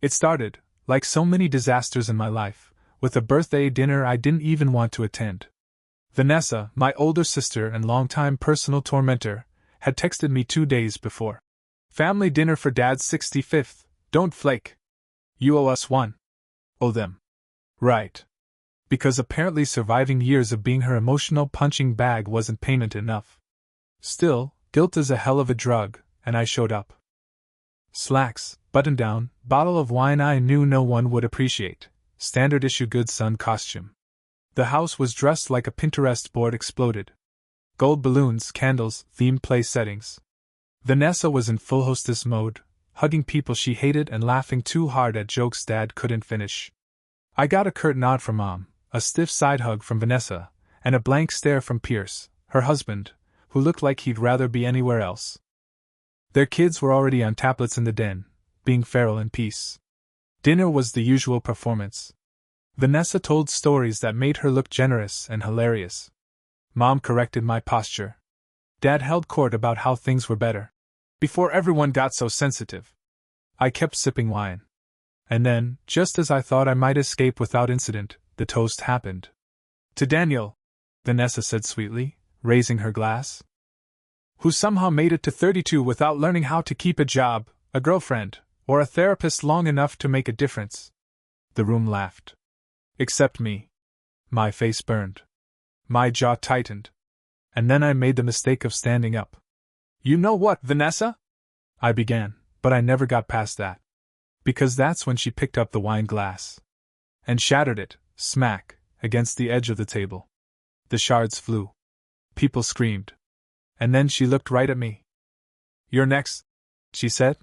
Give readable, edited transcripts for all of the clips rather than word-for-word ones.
It started, like so many disasters in my life, with a birthday dinner I didn't even want to attend. Vanessa, my older sister and longtime personal tormentor, had texted me 2 days before. Family dinner for Dad's 65th, don't flake. You owe us one. Owe them. Right. Because apparently surviving years of being her emotional punching bag wasn't payment enough. Still, guilt is a hell of a drug, and I showed up. Slacks, button down, bottle of wine I knew no one would appreciate, standard issue good son costume. The house was dressed like a Pinterest board exploded. Gold balloons, candles, themed play settings. Vanessa was in full hostess mode, hugging people she hated and laughing too hard at jokes Dad couldn't finish. I got a curt nod from Mom, a stiff side hug from Vanessa, and a blank stare from Pierce, her husband, who looked like he'd rather be anywhere else. Their kids were already on tablets in the den, being feral in peace. Dinner was the usual performance. Vanessa told stories that made her look generous and hilarious. Mom corrected my posture. Dad held court about how things were better. Before everyone got so sensitive. I kept sipping wine. And then, just as I thought I might escape without incident, the toast happened. To Daniel, Vanessa said sweetly, raising her glass. Who somehow made it to 32 without learning how to keep a job, a girlfriend, or a therapist long enough to make a difference. The room laughed. Except me. My face burned. My jaw tightened. And then I made the mistake of standing up. You know what, Vanessa? I began, but I never got past that. Because that's when she picked up the wine glass. And shattered it, smack, against the edge of the table. The shards flew. People screamed. And then she looked right at me. You're next, she said.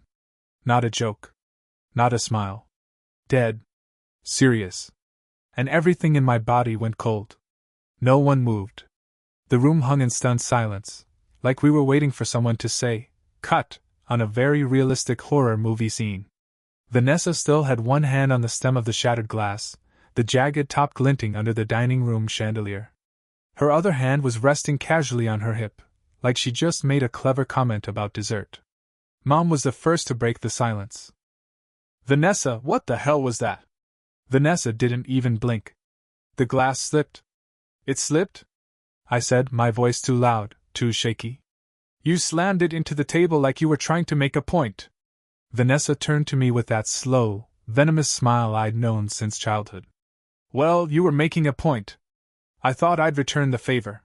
Not a joke. Not a smile. Dead. Serious. And everything in my body went cold. No one moved. The room hung in stunned silence, like we were waiting for someone to say, "Cut," on a very realistic horror movie scene. Vanessa still had one hand on the stem of the shattered glass, the jagged top glinting under the dining room chandelier. Her other hand was resting casually on her hip, like she just made a clever comment about dessert. Mom was the first to break the silence. Vanessa, what the hell was that? Vanessa didn't even blink. The glass slipped. It slipped? I said, my voice too loud, too shaky. You slammed it into the table like you were trying to make a point. Vanessa turned to me with that slow, venomous smile I'd known since childhood. Well, you were making a point. I thought I'd return the favor.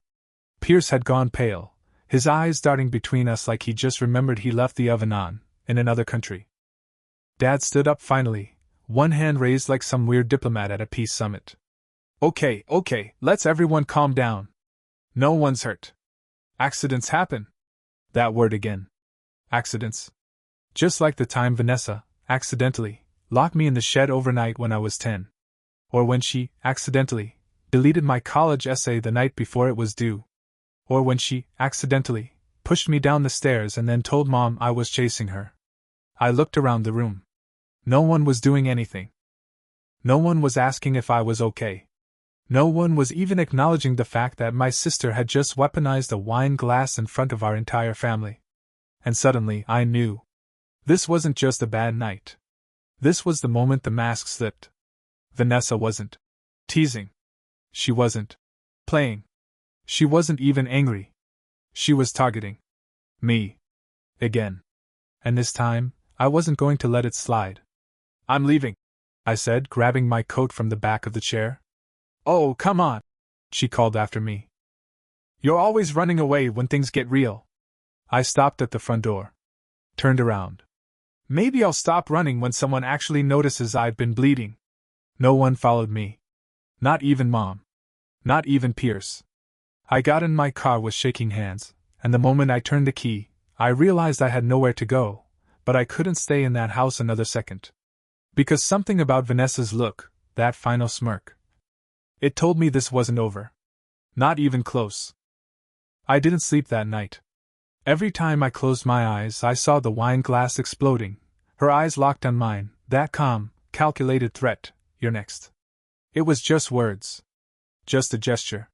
Pierce had gone pale, his eyes darting between us like he just remembered he left the oven on, in another country. Dad stood up finally, one hand raised like some weird diplomat at a peace summit. Okay, let's everyone calm down. No one's hurt. Accidents happen. That word again. Accidents. Just like the time Vanessa, accidentally, locked me in the shed overnight when I was 10. Or when she, accidentally, deleted my college essay the night before it was due. Or when she, accidentally, pushed me down the stairs and then told Mom I was chasing her. I looked around the room. No one was doing anything. No one was asking if I was okay. No one was even acknowledging the fact that my sister had just weaponized a wine glass in front of our entire family. And suddenly I knew. This wasn't just a bad night. This was the moment the mask slipped. Vanessa wasn't teasing. She wasn't playing. She wasn't even angry. She was targeting me. Again. And this time, I wasn't going to let it slide. I'm leaving, I said, grabbing my coat from the back of the chair. Oh, come on, she called after me. You're always running away when things get real. I stopped at the front door. Turned around. Maybe I'll stop running when someone actually notices I've been bleeding. No one followed me. Not even Mom. Not even Pierce. I got in my car with shaking hands, and the moment I turned the key, I realized I had nowhere to go, but I couldn't stay in that house another second. Because something about Vanessa's look, that final smirk, it told me this wasn't over. Not even close. I didn't sleep that night. Every time I closed my eyes, I saw the wine glass exploding, her eyes locked on mine, that calm, calculated threat, "You're next." It was just words. Just a gesture.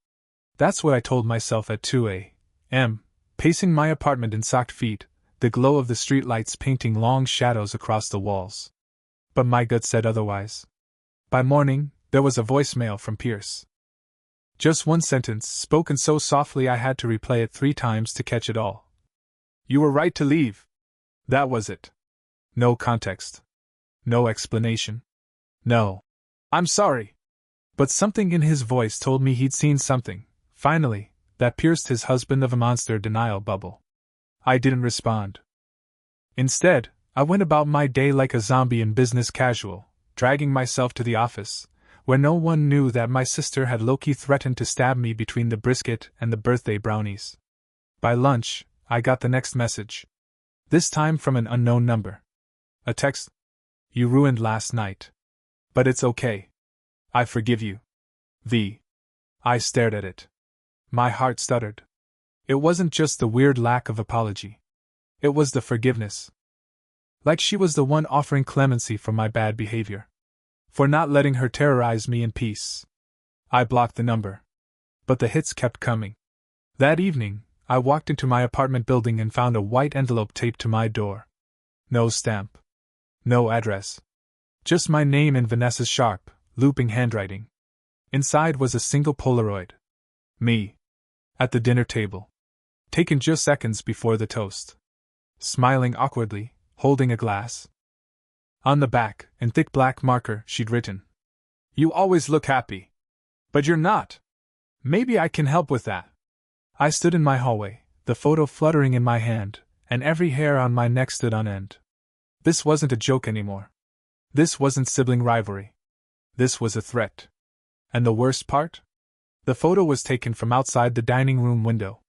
That's what I told myself at 2 a.m., pacing my apartment in socked feet, the glow of the streetlights painting long shadows across the walls. but my gut said otherwise. By morning, there was a voicemail from Pierce. Just one sentence, spoken so softly I had to replay it 3 times to catch it all. "You were right to leave." That was it. No context. No explanation. No. "I'm sorry." But something in his voice told me he'd seen something, finally, that pierced his husband of a monster denial bubble. I didn't respond. Instead, I went about my day like a zombie in business casual, dragging myself to the office, where no one knew that my sister had low-key threatened to stab me between the brisket and the birthday brownies. By lunch, I got the next message. This time from an unknown number. A text. "You ruined last night. But it's okay. I forgive you. V." I stared at it. My heart stuttered. It wasn't just the weird lack of apology. It was the forgiveness. Like she was the one offering clemency for my bad behavior. For not letting her terrorize me in peace. I blocked the number. But the hits kept coming. That evening, I walked into my apartment building and found a white envelope taped to my door. No stamp. No address. Just my name in Vanessa's sharp, looping handwriting. Inside was a single Polaroid. Me. At the dinner table. Taken just seconds before the toast. Smiling awkwardly, holding a glass. On the back, in thick black marker, she'd written, "You always look happy. But you're not. Maybe I can help with that." I stood in my hallway, the photo fluttering in my hand, and every hair on my neck stood on end. This wasn't a joke anymore. This wasn't sibling rivalry. This was a threat. And the worst part? The photo was taken from outside the dining room window.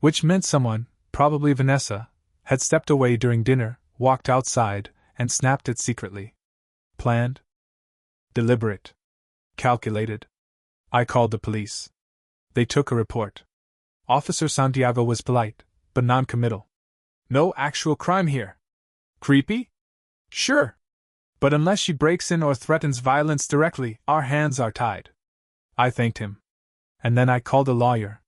Which meant someone, probably Vanessa, had stepped away during dinner, walked outside, and snapped it secretly. Planned? Deliberate? Calculated? I called the police. They took a report. Officer Santiago was polite, but non-committal. "No actual crime here." "Creepy? Sure. But unless she breaks in or threatens violence directly, our hands are tied." I thanked him. And then I called a lawyer.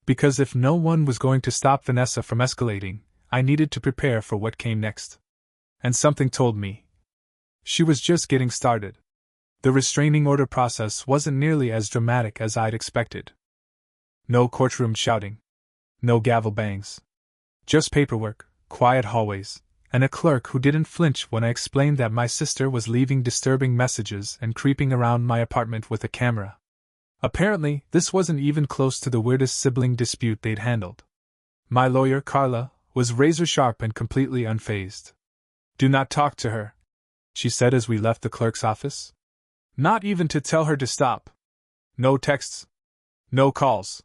Because if no one was going to stop Vanessa from escalating, I needed to prepare for what came next. And something told me. She was just getting started. The restraining order process wasn't nearly as dramatic as I'd expected. No courtroom shouting. No gavel bangs. Just paperwork, quiet hallways, and a clerk who didn't flinch when I explained that my sister was leaving disturbing messages and creeping around my apartment with a camera. Apparently, this wasn't even close to the weirdest sibling dispute they'd handled. My lawyer, Carla, was razor-sharp and completely unfazed. "Do not talk to her," she said as we left the clerk's office. "Not even to tell her to stop. No texts. No calls.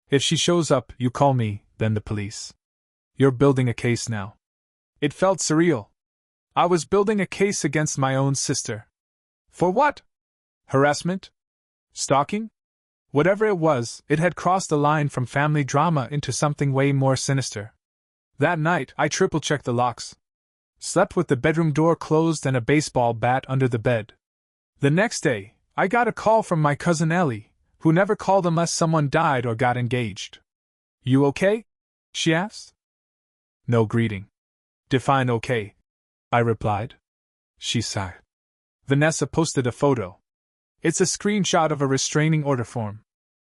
If she shows up, you call me, then the police. You're building a case now." It felt surreal. I was building a case against my own sister. For what? Harassment? Stalking? Whatever it was, it had crossed the line from family drama into something way more sinister. That night, I triple-checked the locks. Slept with the bedroom door closed and a baseball bat under the bed. The next day, I got a call from my cousin Ellie, who never called unless someone died or got engaged. "You okay?" she asked. No greeting. "Define okay," I replied. She sighed. Vanessa posted a photo. It's a screenshot of a restraining order form.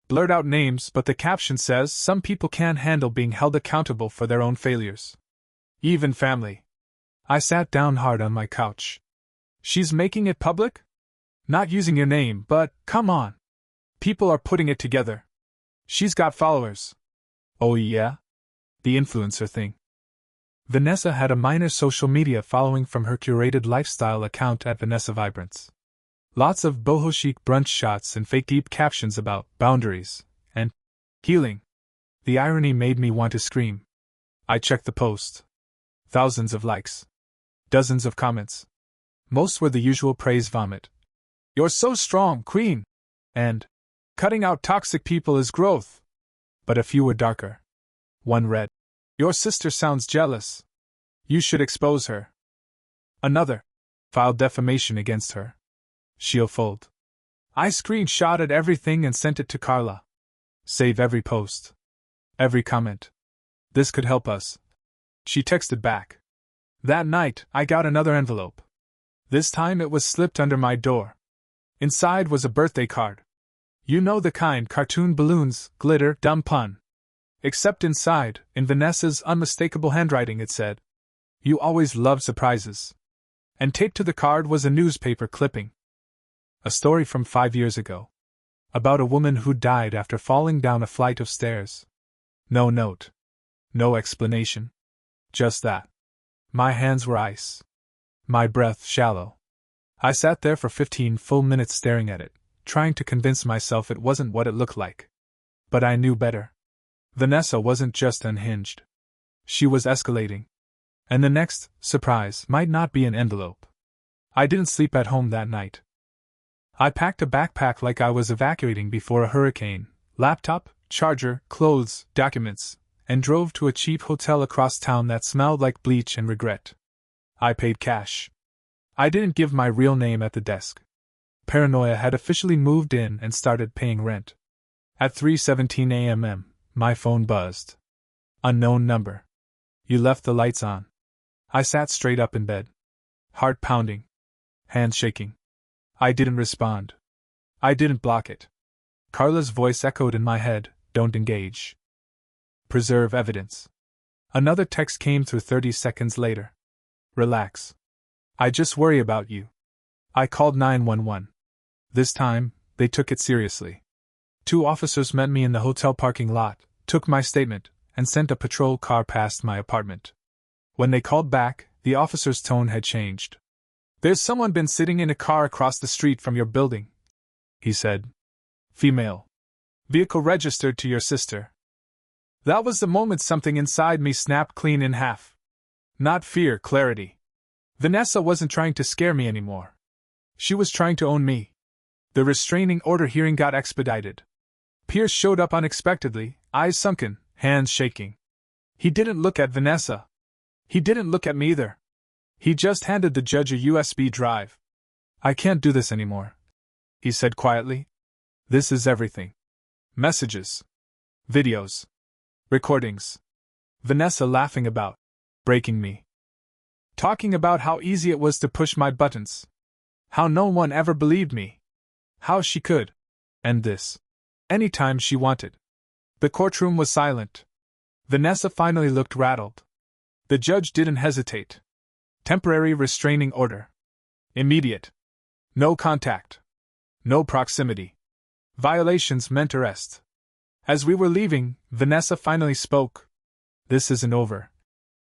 Blurred out names, but the caption says some people can't handle being held accountable for their own failures. Even family. I sat down hard on my couch. She's making it public? Not using your name, but, come on. People are putting it together. She's got followers. Oh yeah? The influencer thing. Vanessa had a minor social media following from her curated lifestyle account at Vanessa Vibrance. Lots of boho chic brunch shots and fake deep captions about boundaries and healing. The irony made me want to scream. I checked the post. Thousands of likes. Dozens of comments. Most were the usual praise vomit. "You're so strong, queen!" And "Cutting out toxic people is growth." But a few were darker. One read, "Your sister sounds jealous. You should expose her." Another, "Filed defamation against her. She'll fold." I screenshotted everything and sent it to Carla. "Save every post. Every comment. This could help us." She texted back. That night, I got another envelope. This time it was slipped under my door. Inside was a birthday card. You know the kind, cartoon balloons, glitter, dumb pun. Except inside, in Vanessa's unmistakable handwriting, it said, "You always loved surprises." And taped to the card was a newspaper clipping. A story from 5 years ago. About a woman who died after falling down a flight of stairs. No note. No explanation. Just that. My hands were ice. My breath shallow. I sat there for 15 full minutes staring at it, trying to convince myself it wasn't what it looked like. But I knew better. Vanessa wasn't just unhinged. She was escalating. And the next surprise might not be an envelope. I didn't sleep at home that night. I packed a backpack like I was evacuating before a hurricane, laptop, charger, clothes, documents, and drove to a cheap hotel across town that smelled like bleach and regret. I paid cash. I didn't give my real name at the desk. Paranoia had officially moved in and started paying rent. At 3:17 a.m., my phone buzzed. Unknown number. You left the lights on. I sat straight up in bed. Heart pounding. Hands shaking. I didn't respond. I didn't block it. Carla's voice echoed in my head, "Don't engage. Preserve evidence." Another text came through 30 seconds later. "Relax. I just worry about you." I called 911. This time, they took it seriously. 2 officers met me in the hotel parking lot, took my statement, and sent a patrol car past my apartment. When they called back, the officer's tone had changed. "There's someone been sitting in a car across the street from your building," he said. "Female. Vehicle registered to your sister." That was the moment something inside me snapped clean in half. Not fear, clarity. Vanessa wasn't trying to scare me anymore. She was trying to own me. The restraining order hearing got expedited. Pierce showed up unexpectedly, eyes sunken, hands shaking. He didn't look at Vanessa. He didn't look at me either. He just handed the judge a USB drive. "I can't do this anymore," he said quietly. "This is everything. Messages. Videos. Recordings. Vanessa laughing about. Breaking me. Talking about how easy it was to push my buttons. How no one ever believed me. How she could end this anytime she wanted." The courtroom was silent. Vanessa finally looked rattled. The judge didn't hesitate. Temporary restraining order. Immediate. No contact. No proximity. Violations meant arrest. As we were leaving, Vanessa finally spoke. "This isn't over,"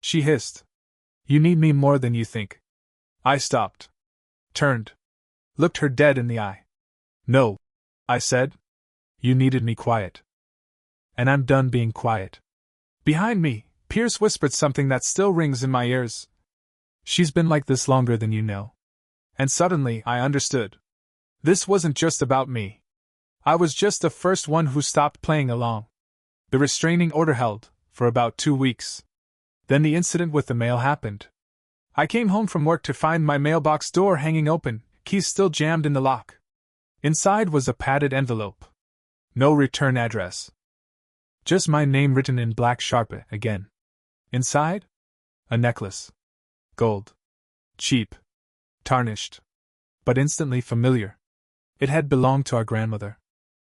she hissed. "You need me more than you think." I stopped. Turned. Looked her dead in the eye. "No," I said. "You needed me quiet. And I'm done being quiet." Behind me, Pierce whispered something that still rings in my ears. "She's been like this longer than you know." And suddenly I understood. This wasn't just about me. I was just the first one who stopped playing along. The restraining order held, for about 2 weeks. Then the incident with the mail happened. I came home from work to find my mailbox door hanging open, keys still jammed in the lock. Inside was a padded envelope. No return address. Just my name written in black Sharpie again. Inside? A necklace. Gold. Cheap. Tarnished. But instantly familiar. It had belonged to our grandmother.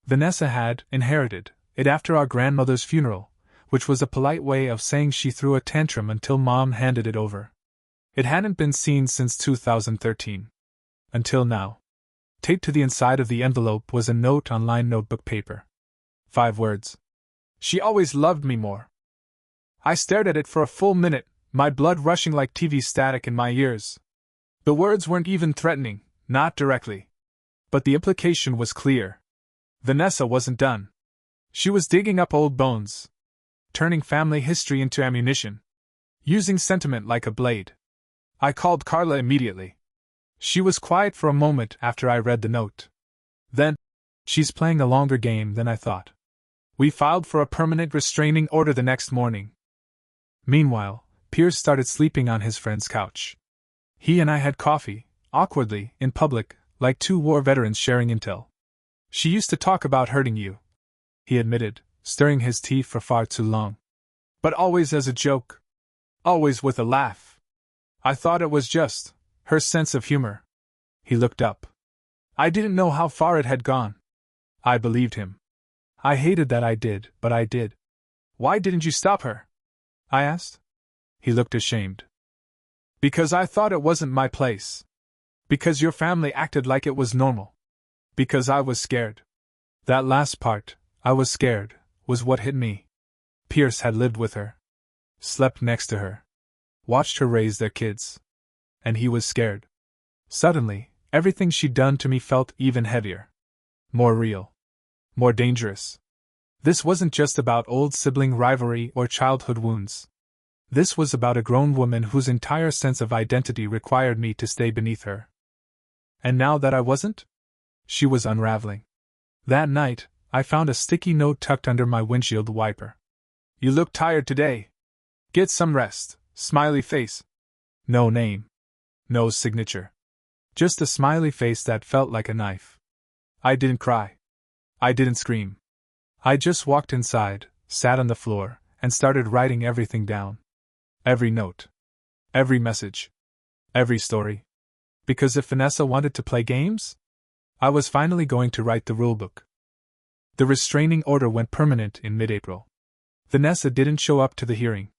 Vanessa had inherited it after our grandmother's funeral, which was a polite way of saying she threw a tantrum until Mom handed it over. It hadn't been seen since 2013. Until now. Taped to the inside of the envelope was a note on lined notebook paper. 5 words. "She always loved me more." I stared at it for a full minute, my blood rushing like TV static in my ears. The words weren't even threatening, not directly. But the implication was clear. Vanessa wasn't done. She was digging up old bones. Turning family history into ammunition. Using sentiment like a blade. I called Carla immediately. She was quiet for a moment after I read the note. Then, "She's playing a longer game than I thought." We filed for a permanent restraining order the next morning. Meanwhile, Pierce started sleeping on his friend's couch. He and I had coffee, awkwardly, in public, like 2 war veterans sharing intel. "She used to talk about hurting you," he admitted, stirring his tea for far too long. "But always as a joke. Always with a laugh. I thought it was just her sense of humor. He looked up. I didn't know how far it had gone. I believed him. I hated that I did, but I did. Why didn't you stop her? I asked. He looked ashamed. Because I thought it wasn't my place. Because your family acted like it was normal. Because I was scared. That last part, I was scared, was what hit me. Pierce had lived with her. Slept next to her. Watched her raise their kids. And he was scared. Suddenly, everything she'd done to me felt even heavier. More real. More dangerous. This wasn't just about old sibling rivalry or childhood wounds. This was about a grown woman whose entire sense of identity required me to stay beneath her. And now that I wasn't? She was unraveling. That night, I found a sticky note tucked under my windshield wiper. You look tired today. Get some rest. Smiley face. No name. No signature. Just a smiley face that felt like a knife. I didn't cry. I didn't scream. I just walked inside, sat on the floor, and started writing everything down. Every note. Every message. Every story. Because if Vanessa wanted to play games, I was finally going to write the rulebook. The restraining order went permanent in mid-April. Vanessa didn't show up to the hearing.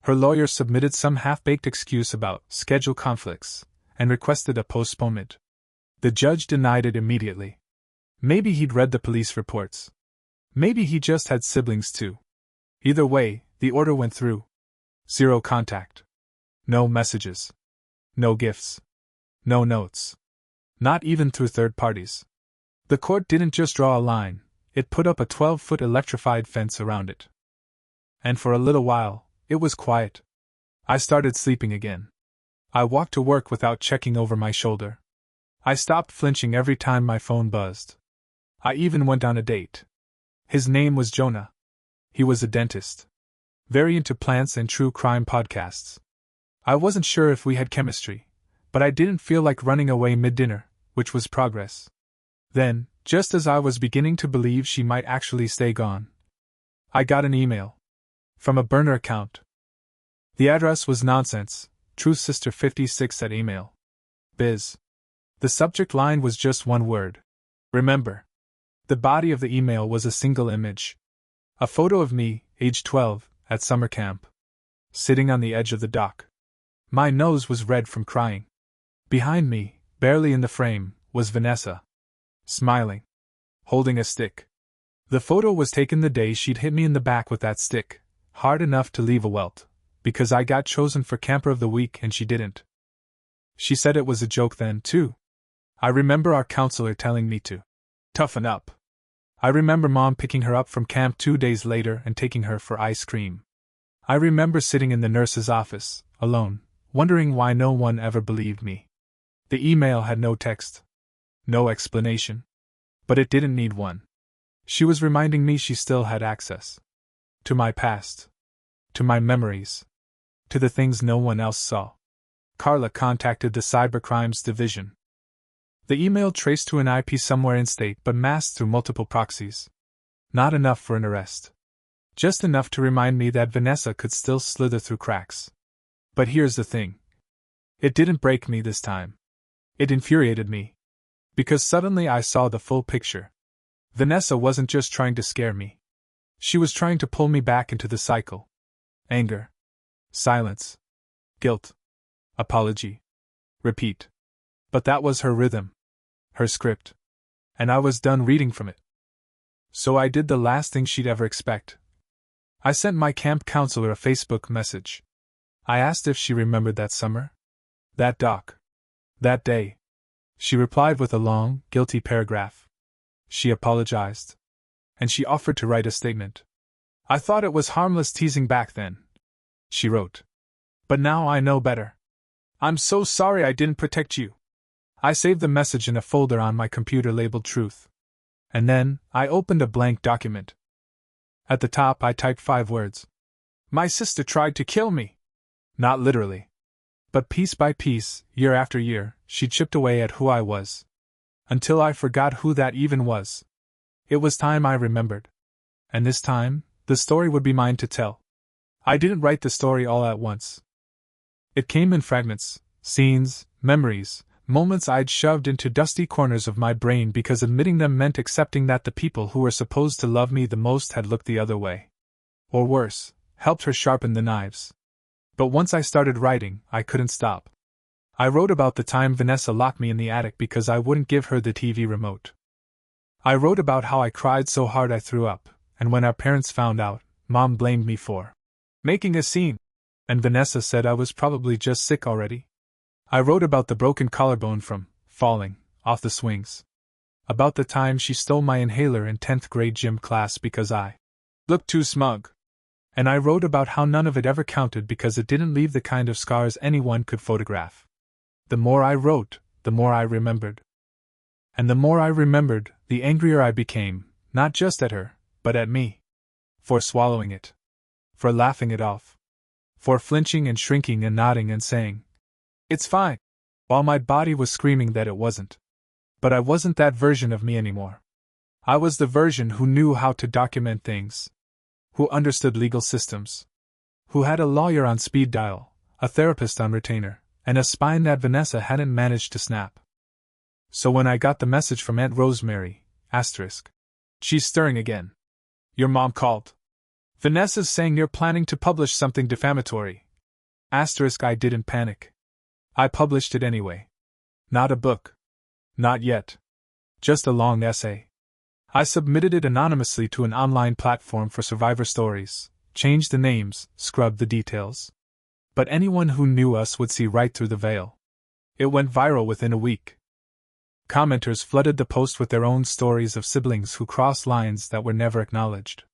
Her lawyer submitted some half-baked excuse about schedule conflicts and requested a postponement. The judge denied it immediately. Maybe he'd read the police reports. Maybe he just had siblings too. Either way, the order went through. 0 contact. No messages. No gifts. No notes. Not even through third parties. The court didn't just draw a line, it put up a 12-foot electrified fence around it. And for a little while, it was quiet. I started sleeping again. I walked to work without checking over my shoulder. I stopped flinching every time my phone buzzed. I even went on a date. His name was Jonah. He was a dentist. Very into plants and true crime podcasts. I wasn't sure if we had chemistry, but I didn't feel like running away mid-dinner, which was progress. Then, just as I was beginning to believe she might actually stay gone, I got an email. From a burner account. The address was nonsense, True Sister 56 at email. Biz. The subject line was just one word. Remember. The body of the email was a single image. A photo of me, age 12, at summer camp. Sitting on the edge of the dock. My nose was red from crying. Behind me, barely in the frame, was Vanessa. Smiling. Holding a stick. The photo was taken the day she'd hit me in the back with that stick, hard enough to leave a welt, because I got chosen for Camper of the Week and she didn't. She said it was a joke then, too. I remember our counselor telling me to toughen up. I remember Mom picking her up from camp 2 days later and taking her for ice cream. I remember sitting in the nurse's office, alone, wondering why no one ever believed me. The email had no text. No explanation. But it didn't need one. She was reminding me she still had access. To my past. To my memories. To the things no one else saw. Carla contacted the Cybercrimes Division. The email traced to an IP somewhere in state but masked through multiple proxies. Not enough for an arrest. Just enough to remind me that Vanessa could still slither through cracks. But here's the thing. It didn't break me this time. It infuriated me. Because suddenly I saw the full picture. Vanessa wasn't just trying to scare me. She was trying to pull me back into the cycle. Anger. Silence. Guilt. Apology. Repeat. But that was her rhythm. Her script. And I was done reading from it. So I did the last thing she'd ever expect. I sent my camp counselor a Facebook message. I asked if she remembered that summer. That dock. That day. She replied with a long, guilty paragraph. She apologized. And she offered to write a statement. I thought it was harmless teasing back then. She wrote. But now I know better. I'm so sorry I didn't protect you. I saved the message in a folder on my computer labeled Truth. And then, I opened a blank document. At the top I typed 5 words. My sister tried to kill me. Not literally. But piece by piece, year after year, she chipped away at who I was. Until I forgot who that even was. It was time I remembered. And this time, the story would be mine to tell. I didn't write the story all at once. It came in fragments, Scenes, memories, moments I'd shoved into dusty corners of my brain because admitting them meant accepting that the people who were supposed to love me the most had looked the other way. Or worse, helped her sharpen the knives. But once I started writing, I couldn't stop. I wrote about the time Vanessa locked me in the attic because I wouldn't give her the TV remote. I wrote about how I cried so hard I threw up, and when our parents found out, Mom blamed me for making a scene, and Vanessa said I was probably just sick already. I wrote about the broken collarbone from falling off the swings. About the time she stole my inhaler in 10th grade gym class because I looked too smug. And I wrote about how none of it ever counted because it didn't leave the kind of scars anyone could photograph. The more I wrote, the more I remembered. And the more I remembered, the angrier I became, not just at her, but at me. For swallowing it. For laughing it off. For flinching and shrinking and nodding and saying, "It's fine," while my body was screaming that it wasn't. But I wasn't that version of me anymore. I was the version who knew how to document things. Who understood legal systems. Who had a lawyer on speed dial, a therapist on retainer, and a spine that Vanessa hadn't managed to snap. So when I got the message from Aunt Rosemary, she's stirring again. "Your mom called. Vanessa's saying you're planning to publish something defamatory." I didn't panic. I published it anyway. Not a book. Not yet. Just a long essay. I submitted it anonymously to an online platform for survivor stories, changed the names, scrubbed the details. But anyone who knew us would see right through the veil. It went viral within a week. Commenters flooded the post with their own stories of siblings who crossed lines that were never acknowledged.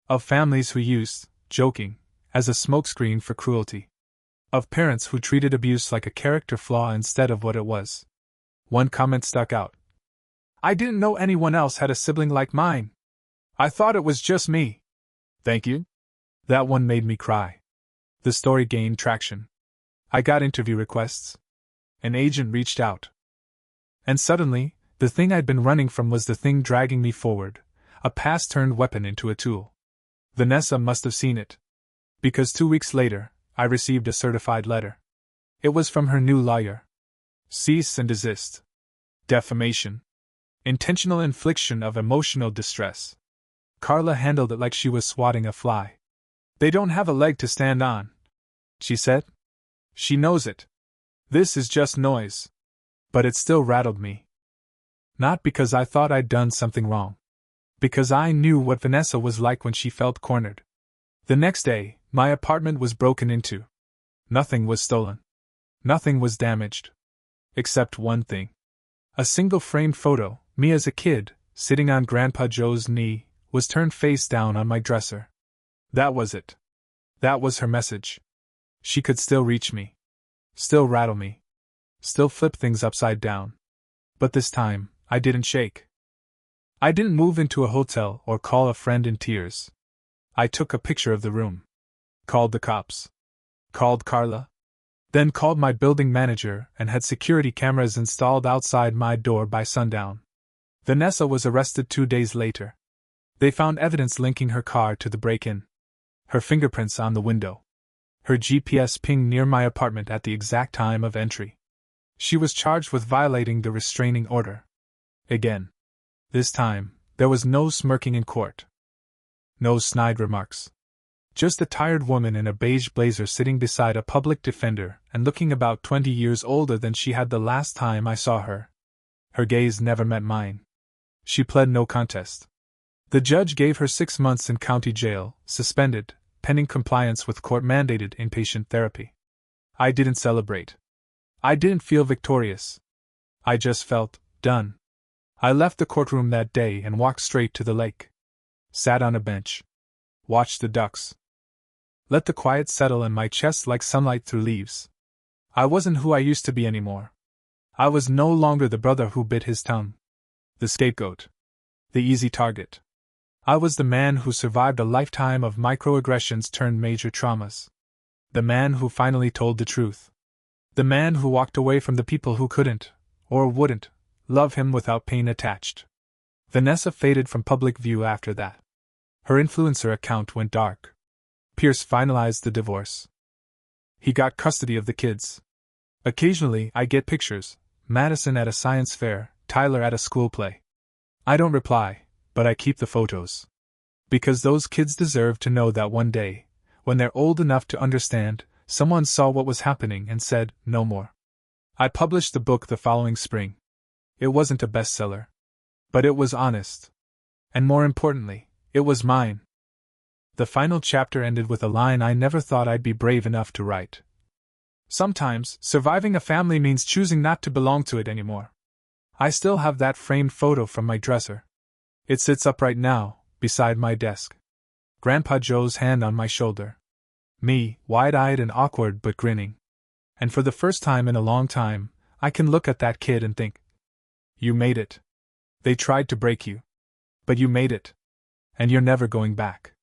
Of families who used, joking, as a smokescreen for cruelty. Of parents who treated abuse like a character flaw instead of what it was. One comment stuck out. "I didn't know anyone else had a sibling like mine. I thought it was just me." Thank you? That one made me cry. The story gained traction. I got interview requests. An agent reached out. And suddenly, the thing I'd been running from was the thing dragging me forward, a past-turned weapon into a tool. Vanessa must have seen it. Because 2 weeks later, I received a certified letter. It was from her new lawyer. Cease and desist. Defamation. Intentional infliction of emotional distress. Carla handled it like she was swatting a fly. "They don't have a leg to stand on," she said. "She knows it. This is just noise." But it still rattled me. Not because I thought I'd done something wrong. Because I knew what Vanessa was like when she felt cornered. The next day, my apartment was broken into. Nothing was stolen. Nothing was damaged. Except one thing. A single framed photo, me as a kid, sitting on Grandpa Joe's knee, was turned face down on my dresser. That was it. That was her message. She could still reach me. Still rattle me. Still flip things upside down. But this time, I didn't shake. I didn't move into a hotel or call a friend in tears. I took a picture of the room. Called the cops. Called Carla. Then called my building manager and had security cameras installed outside my door by sundown. Vanessa was arrested 2 days later. They found evidence linking her car to the break-in. Her fingerprints on the window. Her GPS ping near my apartment at the exact time of entry. She was charged with violating the restraining order. Again. This time, there was no smirking in court. No snide remarks. Just a tired woman in a beige blazer sitting beside a public defender and looking about 20 years older than she had the last time I saw her. Her gaze never met mine. She pled no contest. The judge gave her 6 months in county jail, suspended, pending compliance with court-mandated inpatient therapy. I didn't celebrate. I didn't feel victorious. I just felt done. I left the courtroom that day and walked straight to the lake. Sat on a bench. Watched the ducks. Let the quiet settle in my chest like sunlight through leaves. I wasn't who I used to be anymore. I was no longer the brother who bit his tongue. The scapegoat. The easy target. I was the man who survived a lifetime of microaggressions turned major traumas. The man who finally told the truth. The man who walked away from the people who couldn't, or wouldn't, love him without pain attached. Vanessa faded from public view after that. Her influencer account went dark. Pierce finalized the divorce. He got custody of the kids. Occasionally, I get pictures: Madison at a science fair, Tyler at a school play. I don't reply, but I keep the photos. Because those kids deserve to know that one day, when they're old enough to understand, someone saw what was happening and said, no more. I published the book the following spring. It wasn't a bestseller. But it was honest. And more importantly, it was mine. The final chapter ended with a line I never thought I'd be brave enough to write. Sometimes, surviving a family means choosing not to belong to it anymore. I still have that framed photo from my dresser. It sits up right now, beside my desk. Grandpa Joe's hand on my shoulder. Me, wide-eyed and awkward but grinning. And for the first time in a long time, I can look at that kid and think, you made it. They tried to break you. But you made it. And you're never going back.